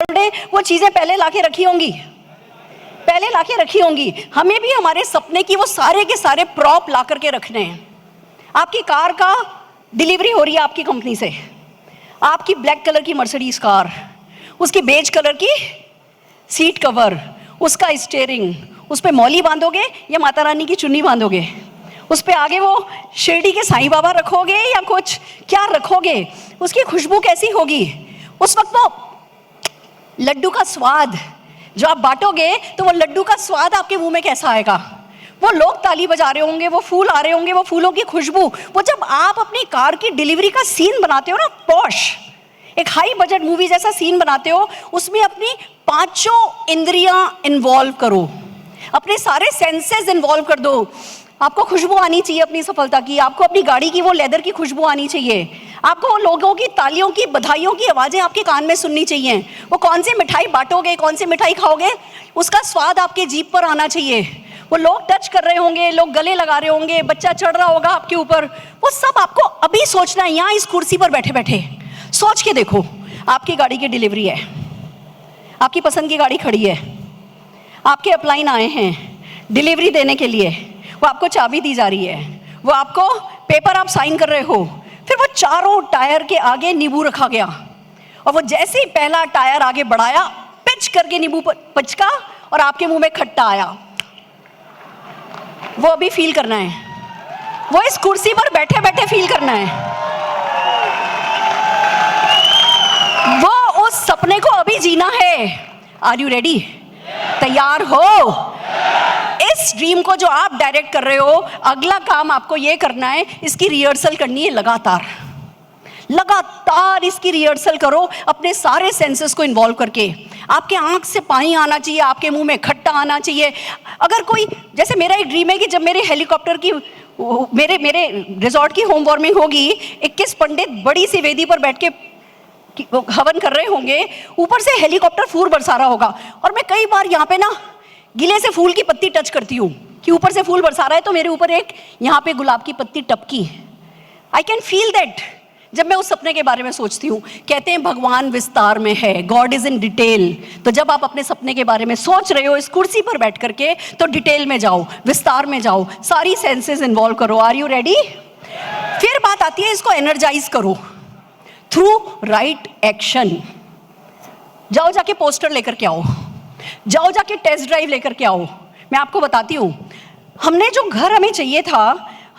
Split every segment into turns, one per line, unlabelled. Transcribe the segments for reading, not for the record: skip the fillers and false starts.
Birthday वो चीजें पहले लाके रखी होंगी, पहले लाके रखी होंगी। हमें भी हमारे सपने की वो सारे के सारे प्रॉप ला करके रखने हैं। आपकी कार का डिलीवरी हो रही है आपकी कंपनी से, आपकी ब्लैक कलर की मर्सिडीज कार, उसकी बेज कलर की सीट कवर, उसका स्टीयरिंग, उस पर मौली बांधोगे या माता रानी की चुन्नी बांधोगे? उस पर आगे वो शिरडी के साईं बाबा रखोगे या कुछ क्या रखोगे? उसकी खुशबू कैसी होगी? उस वक्त वो लड्डू का स्वाद जो आप बांटोगे, तो वो लड्डू का स्वाद आपके मुंह में कैसा आएगा? वो लोग ताली बजा रहे होंगे, वो फूल आ रहे होंगे, वो फूलों की खुशबू। वो जब आप अपनी कार की डिलीवरी का सीन बनाते हो ना, पॉश एक हाई बजट मूवी जैसा सीन बनाते हो, उसमें अपनी पांचों इंद्रियां इन्वॉल्व करो, अपने सारे सेंसेस इन्वॉल्व कर दो। आपको खुशबू आनी चाहिए अपनी सफलता की, आपको अपनी गाड़ी की वो लेदर की खुशबू आनी चाहिए, आपको लोगों की तालियों की बधाइयों की आवाज़ें आपके कान में सुननी चाहिए। वो कौन सी मिठाई बांटोगे, कौन सी मिठाई खाओगे, उसका स्वाद आपके जीभ पर आना चाहिए। वो लोग टच कर रहे होंगे, लोग गले लगा रहे होंगे, बच्चा चढ़ रहा होगा आपके ऊपर, वो सब आपको अभी सोचना है। यहाँ इस कुर्सी पर बैठे बैठे सोच के देखो, आपकी गाड़ी की डिलीवरी है, आपकी पसंद की गाड़ी खड़ी है, आपके अपलाइन आए हैं डिलीवरी देने के लिए, वो आपको चाबी दी जा रही है, वो आपको पेपर आप साइन कर रहे हो, फिर वो चारों टायर के आगे नींबू रखा गया, और वो जैसे ही पहला टायर आगे बढ़ाया, पिच करके नींबू पचका और आपके मुंह में खट्टा आया। वो अभी फील करना है, वो इस कुर्सी पर बैठे बैठे फील करना है, वो उस सपने को अभी जीना है। Are you ready? तैयार हो? इस ड्रीम को जो आप डायरेक्ट कर रहे हो, अगला काम आपको ये करना है, इसकी रिहर्सल करनी है लगातार। लगातार इसकी रिहर्सल करो, अपने सारे सेंसेस को इन्वॉल्व करके। आपके आंख से पानी आना चाहिए, आपके मुंह में खट्टा आना चाहिए। अगर कोई, जैसे मेरा एक ड्रीम है कि जब मेरे हेलीकॉप्टर की मेरे रिजॉर्ट की होम वार्मिंग होगी, 21 पंडित बड़ी सी वेदी पर बैठ के हवन कर रहे होंगे, ऊपर से हेलीकॉप्टर फूल बरसा रहा होगा, और मैं कई बार यहाँ पे ना गिले से फूल की पत्ती टच करती हूँ कि ऊपर से फूल बरसा रहा है, तो मेरे ऊपर एक यहाँ पे गुलाब की पत्ती टपकी। आई कैन फील दैट जब मैं उस सपने के बारे में सोचती हूँ। कहते हैं भगवान विस्तार में है, गॉड इज इन डिटेल। तो जब आप अपने सपने के बारे में सोच रहे हो इस कुर्सी पर बैठ करके, तो डिटेल में जाओ, विस्तार में जाओ, सारी सेंसेस इन्वॉल्व करो। Are you ready? फिर बात आती है, इसको एनर्जाइज करो थ्रू राइट एक्शन। जाओ जाके पोस्टर लेकर के आओ, जाओ जाके टेस्ट ड्राइव लेकर के आओ। मैं आपको बताती हूँ, हमने जो घर हमें चाहिए था,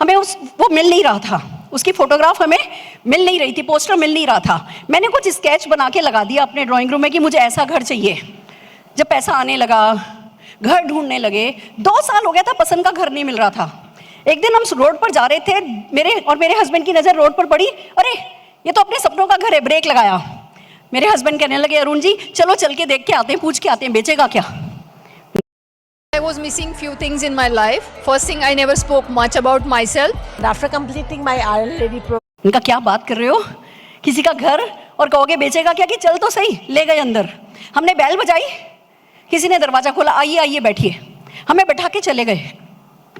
हमें वो मिल नहीं रहा था, उसकी फोटोग्राफ हमें मिल नहीं रही थी, पोस्टर मिल नहीं रहा था। मैंने कुछ स्केच बना के लगा दिया अपने ड्राइंग रूम में कि मुझे ऐसा घर चाहिए। जब पैसा आने लगा, घर ढूंढने लगे, 2 साल हो गया था, पसंद का घर नहीं मिल रहा था। एक दिन हम रोड पर जा रहे थे, मेरे हस्बैंड की नज़र रोड पर पड़ी, अरे ये तो अपने सपनों का घर है। ब्रेक लगाया, मेरे हस्बैंड कहने लगे, अरुण जी चलो चल के देख के आते हैं, पूछ के आते हैं, बेचेगा क्या?
I was missing few things in my life. First thing, I never spoke much about myself.
After completing my already
इनका क्या बात कर रहे हो? किसी का घर और कहोगे बेचेगा क्या? कि चल तो सही। ले गए अंदर, हमने बैल बजाई, किसी ने दरवाजा खोला, आइए आइए बैठिए, हमें बैठा के चले गए।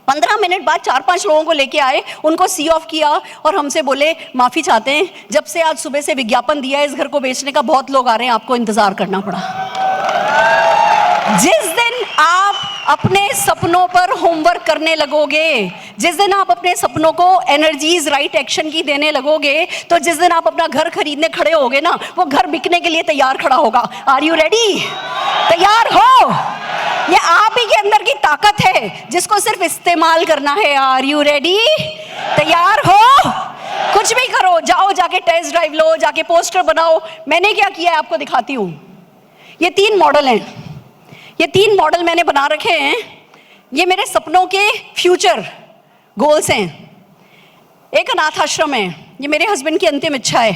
15 मिनट बाद 4-5 लोगों को लेके आए, उनको सी ऑफ किया और हमसे बोले माफ़ी चाहते हैं, जब से आज सुबह से विज्ञापन दिया है इस घर को बेचने का, बहुत लोग आ रहे हैं, आपको इंतजार करना पड़ा। जिस दिन आप अपने सपनों पर होमवर्क करने लगोगे, जिस दिन आप अपने सपनों को एनर्जीज राइट एक्शन की देने लगोगे, तो जिस दिन आप अपना घर खरीदने खड़े होगे ना, वो घर बिकने के लिए तैयार खड़ा होगा। Are you ready? तैयार हो? ये आप ही के अंदर की ताकत है जिसको सिर्फ इस्तेमाल करना है। Are you ready? तैयार हो? कुछ भी करो, जाओ जाके टेस्ट ड्राइव लो, जाके पोस्टर बनाओ। मैंने क्या किया है आपको दिखाती हूँ। ये 3 मॉडल हैं, ये 3 मॉडल मैंने बना रखे हैं। ये मेरे सपनों के फ्यूचर गोल्स हैं। एक अनाथ आश्रम है, ये मेरे हस्बैंड की अंतिम इच्छा है।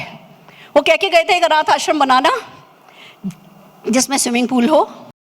वो कह के गए थे एक अनाथ आश्रम बनाना जिसमें स्विमिंग पूल हो,